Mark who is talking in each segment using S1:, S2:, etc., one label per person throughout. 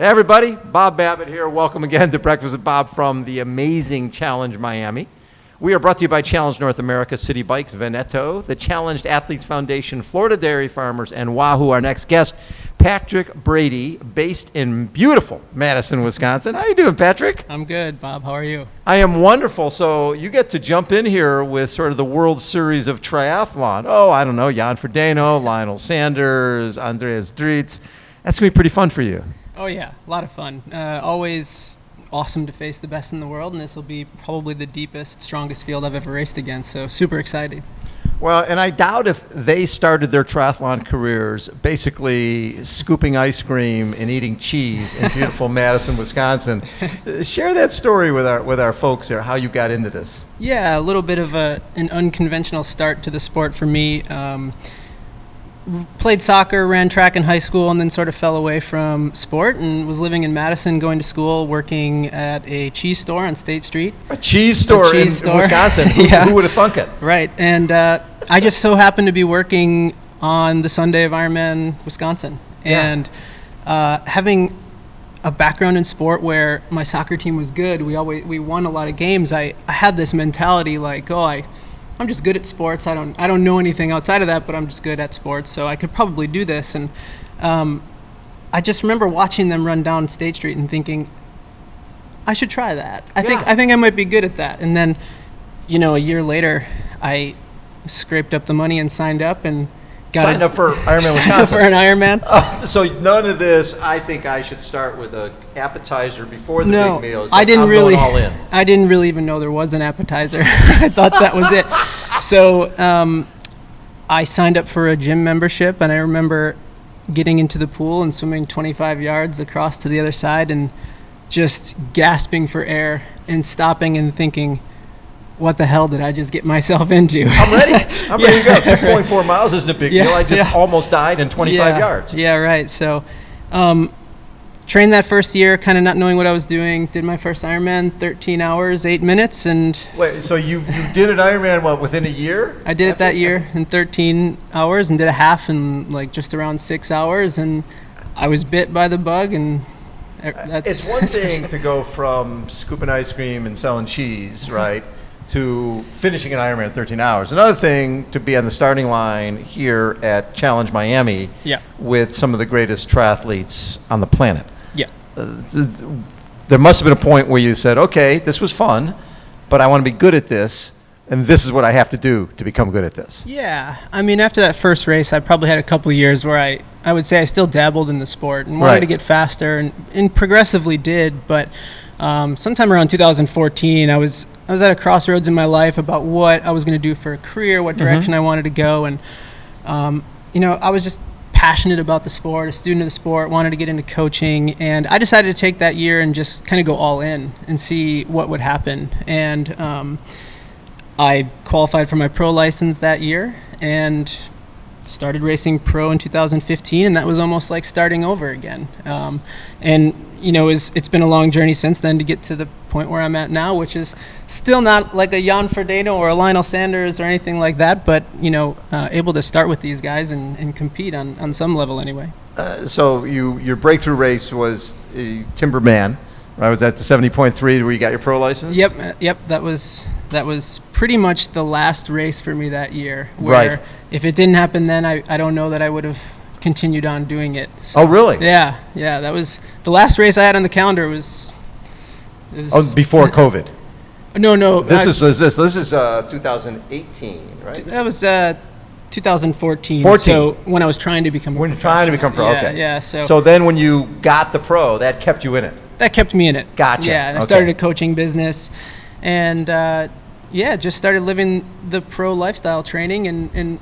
S1: Hey everybody, Bob Babbitt here. Welcome again to Breakfast with Bob from the amazing Challenge Miami. We are brought to you by Challenge North America, City Bikes, Veneto, the Challenged Athletes Foundation, Florida Dairy Farmers, and Wahoo. Our next guest, Patrick Brady, based in beautiful Madison, Wisconsin. How you doing, Patrick?
S2: I'm good, Bob. How are you?
S1: I am wonderful. So you get to jump in here with sort of the World Series of Triathlon. Oh, I don't know, Jan Frodeno, Lionel Sanders, Andreas Dritz. That's going to be pretty fun for you.
S2: Oh, yeah. A lot of fun. Always awesome to face the best in the world, and this will be probably the deepest, strongest field I've ever raced against, so super excited.
S1: Well, and I doubt if they started their triathlon careers basically scooping ice cream and eating cheese in beautiful Madison, Wisconsin. Share that story with our folks here, how you got into this.
S2: Yeah, a little bit of an unconventional start to the sport for me. Played soccer, ran track in high school, and then sort of fell away from sport and was living in Madison, going to school, working at a cheese store on State Street.
S1: A cheese store in Wisconsin.
S2: Yeah.
S1: Who would have thunk it?
S2: Right. And I just so happened to be working on the Sunday of Ironman, Wisconsin.
S1: Yeah.
S2: And having a background in sport where my soccer team was good, we won a lot of games. I had this mentality like, I'm just good at sports. I don't know anything outside of that, but I'm just good at sports, so I could probably do this. And I just remember watching them run down State Street and thinking, I should try that. I think I might be good at that. And then, a year later, I scraped up the money and signed up and
S1: signed up for Ironman Wisconsin.
S2: Signed up for an Ironman.
S1: So none of this. I think I should start with an appetizer before the big meal. It's
S2: I didn't really.
S1: Going all in.
S2: I didn't really even know there was an appetizer. I thought that was it. So I signed up for a gym membership, and I remember getting into the pool and swimming 25 yards across to the other side, and just gasping for air and stopping and thinking, what the hell did I just get myself into?
S1: I'm ready. I'm ready to go. 2.4 miles isn't a big deal. I just almost died in 25 yards.
S2: Yeah, right. So trained that first year, kind of not knowing what I was doing. Did my first Ironman, 13 hours, 8 minutes. And
S1: wait, so you did an Ironman, within a year?
S2: I did it that year in 13 hours and did a half in just around 6 hours. And I was bit by the bug, and
S1: it's one thing to go from scooping ice cream and selling cheese, right, to finishing an Ironman in 13 hours. Another thing to be on the starting line here at Challenge Miami with some of the greatest triathletes on the planet.
S2: Yeah.
S1: There must have been a point where you said, okay, this was fun, but I want to be good at this, and this is what I have to do to become good at this.
S2: Yeah. I mean, after that first race, I probably had a couple of years where I would say I still dabbled in the sport and wanted to get faster and progressively did, but sometime around 2014, I was at a crossroads in my life about what I was going to do for a career, what direction I wanted to go, and I was just passionate about the sport, a student of the sport, wanted to get into coaching, and I decided to take that year and just kind of go all in and see what would happen. And I qualified for my pro license that year and started racing pro in 2015, and that was almost like starting over again. And it's been a long journey since then to get to the point where I'm at now, which is still not like a Jan Frodeno or a Lionel Sanders or anything like that, but able to start with these guys and compete on some level anyway.
S1: So your breakthrough race was Timberman, right? Was that the 70.3 where you got your pro license?
S2: Yep. That was pretty much the last race for me that year. Where if it didn't happen then, I don't know that I would have continued on doing it. So,
S1: oh, really?
S2: Yeah. That was the last race I had on the calendar. Was
S1: before COVID.
S2: No.
S1: This is 2018, right?
S2: That was 2014. So when I was trying to become pro.
S1: Okay.
S2: Yeah.
S1: So then when you got the pro, that kept you in it.
S2: That kept me in it.
S1: Gotcha.
S2: Yeah. And I started a coaching business, and just started living the pro lifestyle training, and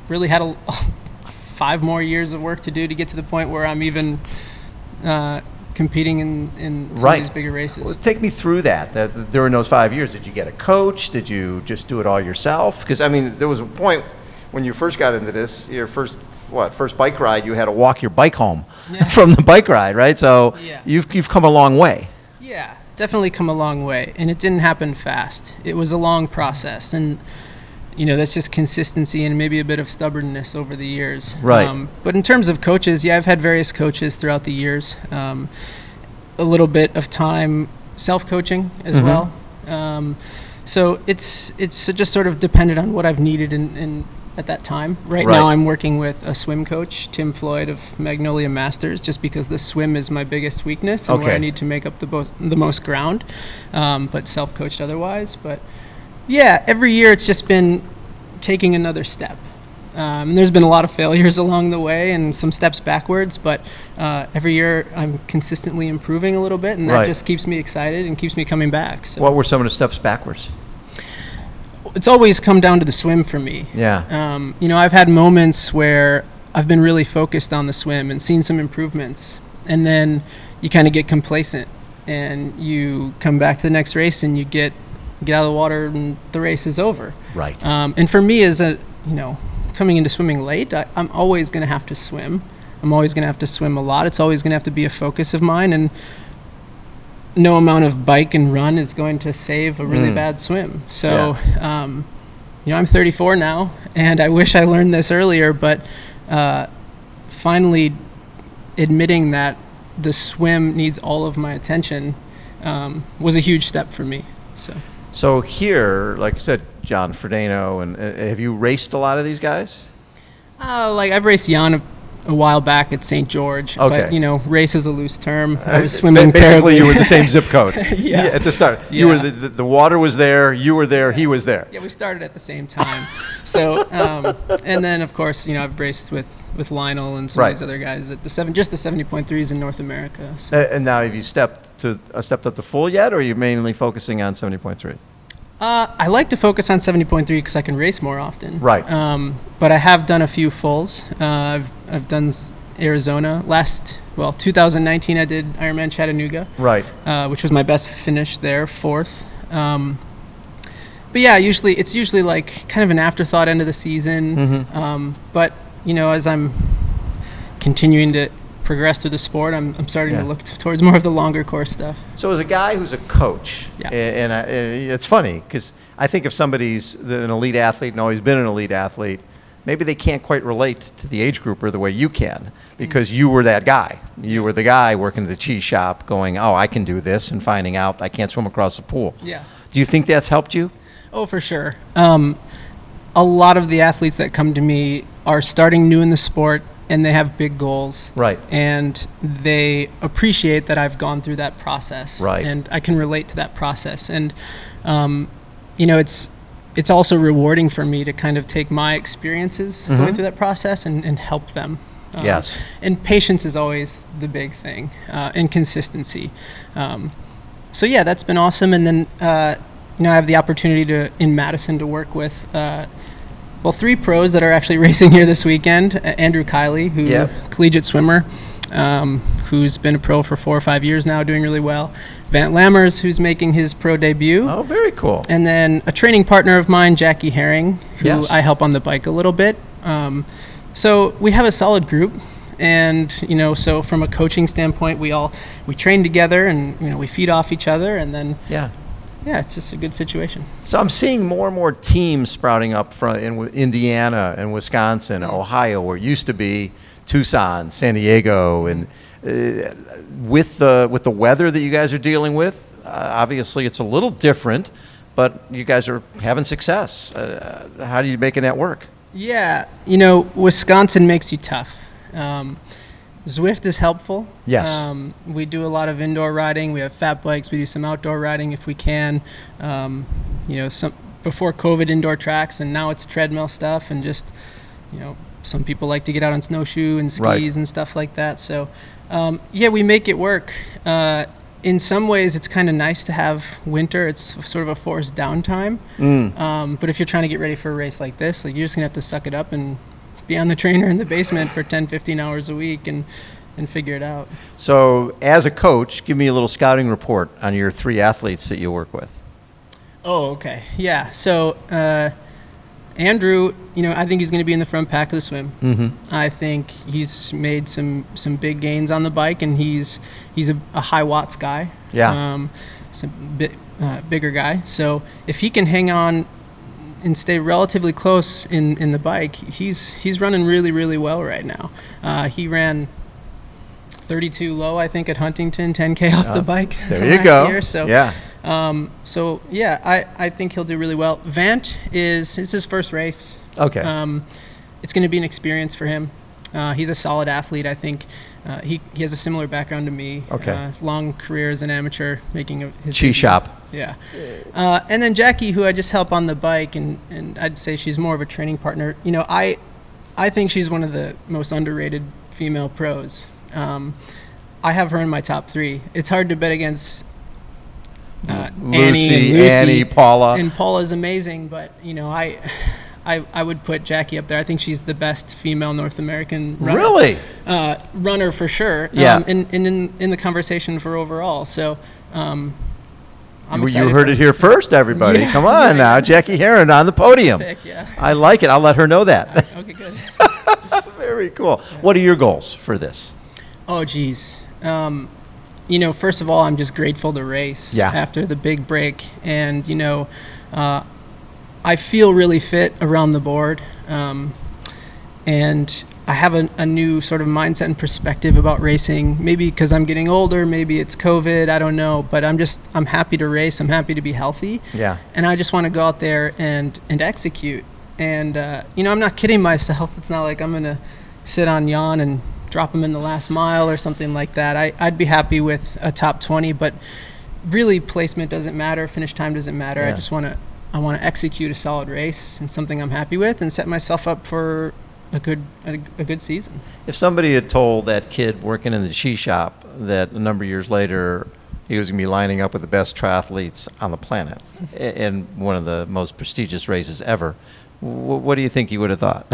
S2: really had 5 more years of work to do to get to the point where I'm even competing in some of these bigger races.
S1: Well, take me through that. During those 5 years, did you get a coach? Did you just do it all yourself? Because there was a point when you first got into this, your first bike ride, you had to walk your bike home from the bike ride, right? So you've come a long way.
S2: Yeah, definitely come a long way, and it didn't happen fast. It was a long process, and that's just consistency and maybe a bit of stubbornness over the years.
S1: Right.
S2: But in terms of coaches, I've had various coaches throughout the years. a little bit of time self-coaching as well. So it's just sort of dependent on what I've needed in at that time. Right now I'm working with a swim coach, Tim Floyd of Magnolia Masters, just because the swim is my biggest weakness and where I need to make up the most ground, but self-coached otherwise. But yeah, every year it's just been taking another step. There's been a lot of failures along the way and some steps backwards, but every year I'm consistently improving a little bit, and that just keeps me excited and keeps me coming back. So.
S1: What were some of the steps backwards?
S2: It's always come down to the swim for me.
S1: Yeah.
S2: I've had moments where I've been really focused on the swim and seen some improvements, and then you kind of get complacent and you come back to the next race and you get out of the water and the race is over.
S1: Right.
S2: And for me, coming into swimming late, I'm always going to have to swim. I'm always going to have to swim a lot. It's always going to have to be a focus of mine, and no amount of bike and run is going to save a really bad swim. So, I'm 34 now, and I wish I learned this earlier, but finally admitting that the swim needs all of my attention was a huge step for me.
S1: So here, like I said, John Frodeno, and have you raced a lot of these guys?
S2: I've raced Jan a while back at St. George, but race is a loose term. I was
S1: Basically,
S2: swimming terribly.
S1: you were the same zip code.
S2: Yeah.
S1: At the start. You were the water was there, you were there, he was there.
S2: Yeah, we started at the same time. So, and then of course, I've raced with Lionel and some of these other guys at the 70.3s in North America. So.
S1: And now, have you stepped up to full yet, or are you mainly focusing on 70.3?
S2: I like to focus on 70.3 because I can race more often.
S1: Right.
S2: But I have done a few fulls. I've done Arizona. 2019 I did Ironman Chattanooga. Right. Which was my best finish there, 4th. But yeah, it's usually like kind of an afterthought end of the season. But as I'm continuing to progress through the sport, I'm starting to look towards more of the longer course stuff.
S1: So as a guy who's a coach, and it's funny because I think if somebody's an elite athlete and always been an elite athlete, maybe they can't quite relate to the age grouper the way you can, because you were that guy. You were the guy working at the cheese shop going, oh, I can do this, and finding out I can't swim across the pool.
S2: Yeah.
S1: Do you think that's helped you?
S2: Oh, for sure. A lot of the athletes that come to me are starting new in the sport, and they have big goals. Right. And they appreciate that I've gone through that process. Right. And I can relate to that process. And, it's also rewarding for me to kind of take my experiences going through that process and help them. Yes. And patience is always the big thing, and consistency. So yeah, that's been awesome. And then, I have the opportunity in Madison to work with, 3 pros that are actually racing here this weekend. Andrew Kiley, collegiate swimmer, who's been a pro for 4 or 5 years now, doing really well. Vant Lammers, who's making his pro debut. Oh, very cool. And then a training partner of mine, Jackie Herring, who I help on the bike a little bit. So we have a solid group. And, so from a coaching standpoint, we train together and, we feed off each other, and then yeah, it's just a good situation. So I'm seeing more and more teams sprouting up in Indiana and Wisconsin, Ohio, where it used to be Tucson, San Diego, and with the weather that you guys are dealing with, obviously it's a little different, but you guys are having success. How do you making that work? Yeah, Wisconsin makes you tough. Zwift is helpful. Yes. We do a lot of indoor riding. We have fat bikes. We do some outdoor riding if we can. Some before COVID indoor tracks, and now it's treadmill stuff, and just, some people like to get out on snowshoe and skis and stuff like that. So, we make it work. In some ways, it's kind of nice to have winter. It's sort of a forced downtime. But if you're trying to get ready for a race like this, you're just gonna have to suck it up and be on the trainer in the basement for 10, 15 hours a week and figure it out. So as a coach, give me a little scouting report on your 3 athletes that you work with. Oh, okay. Yeah. So Andrew, I think he's going to be in the front pack of the swim. I think he's made some big gains on the bike, and he's a high watts guy. Yeah. Bigger guy. So if he can hang on and stay relatively close in the bike, he's running really, really well right now. He ran 32 low, I think, at Huntington, 10K off the bike.
S1: There you
S2: last
S1: go.
S2: Year, so,
S1: yeah.
S2: I think he'll do really well. Vant it's his first race.
S1: Okay.
S2: It's going to be an experience for him. He's a solid athlete. I think he has a similar background to me.
S1: Okay.
S2: Long career as an amateur, making his
S1: Cheese shop.
S2: Yeah. And then Jackie, who I just help on the bike, and I'd say she's more of a training partner. You know, I think she's one of the most underrated female pros. I have her in my top 3. It's hard to bet against
S1: Lucy, Annie, Paula.
S2: And Paula's amazing, but you know, I would put Jackie up there. I think she's the best female North American runner.
S1: Really?
S2: Runner for sure.
S1: Yeah.
S2: And in the conversation for overall. So I'm excited.
S1: You heard it here first, everybody.
S2: Yeah,
S1: Come on now. Jackie Heron on the podium.
S2: Pick, yeah.
S1: I like it. I'll let her know that.
S2: Okay, good.
S1: Very cool. What are your goals for this?
S2: Oh, geez. You know, first of all, I'm just grateful to race after the big break. And, you know, I feel really fit around the board. And I have a new sort of mindset and perspective about racing. Maybe because I'm getting older, maybe it's COVID, I don't know. But I'm happy to race. I'm happy to be healthy.
S1: Yeah.
S2: And I just want to go out there and execute. And, you know, I'm not kidding myself. It's not like I'm going to sit on Jan and drop him in the last mile or something like that. I'd be happy with a top 20, but really placement doesn't matter. Finish time doesn't matter.
S1: Yeah.
S2: I want to execute a solid race and something I'm happy with and set myself up for a good season.
S1: If somebody had told that kid working in the cheese shop that a number of years later he was going to be lining up with the best triathletes on the planet in one of the most prestigious races ever, what do you think he would have thought?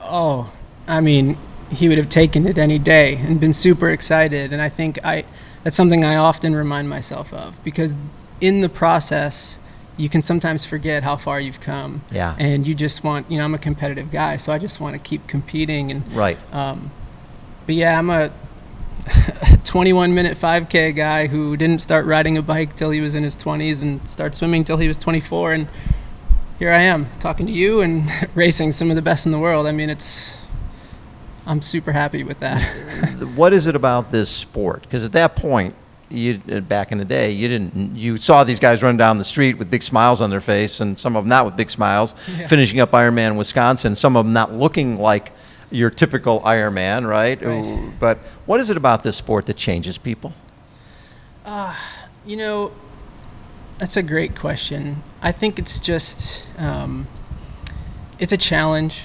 S2: Oh, I mean, he would have taken it any day and been super excited. And I think that's something I often remind myself of, because in the process, you can sometimes forget how far you've come.
S1: Yeah.
S2: And you just want, you know, I'm a competitive guy, so I just want to keep competing. And
S1: right.
S2: But yeah, I'm a 21-minute 5K guy who didn't start riding a bike till he was in his 20s and start swimming till he was 24. And here I am talking to you and racing some of the best in the world. I mean, I'm super happy with that.
S1: What is it about this sport? Because at that point, back in the day, you saw these guys run down the street with big smiles on their face, and some of them not with big smiles, finishing up Ironman Wisconsin, some of them not looking like your typical Ironman, right? But what is it about this sport that changes people?
S2: You know, that's a great question. I think it's just, it's a challenge.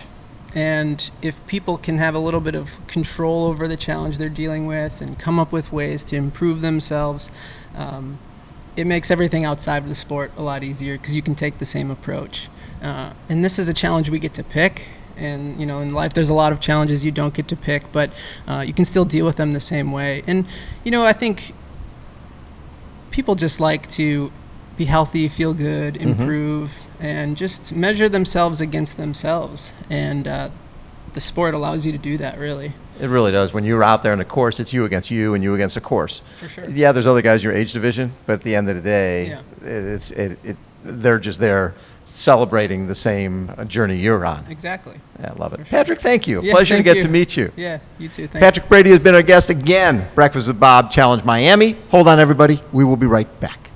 S2: And if people can have a little bit of control over the challenge they're dealing with and come up with ways to improve themselves, it makes everything outside of the sport a lot easier, because you can take the same approach. And this is a challenge we get to pick. And, you know, in life there's a lot of challenges you don't get to pick, but you can still deal with them the same way. And, you know, I think people just like to be healthy, feel good, improve, and just measure themselves against themselves. And the sport allows you to do that, really.
S1: It really does. When you're out there in a course, it's you against you and you against a course.
S2: For sure.
S1: Yeah, there's other guys in your age division, but at the end of the day, they're just there celebrating the same journey you're on.
S2: Exactly.
S1: Yeah, I love it.
S2: For sure.
S1: Patrick, thank you.
S2: Yeah,
S1: Pleasure to
S2: thank
S1: get
S2: you.
S1: to meet you.
S2: Yeah, you too. Thanks.
S1: Patrick Brady has been our guest again. Breakfast with Bob Challenge Miami. Hold on, everybody. We will be right back.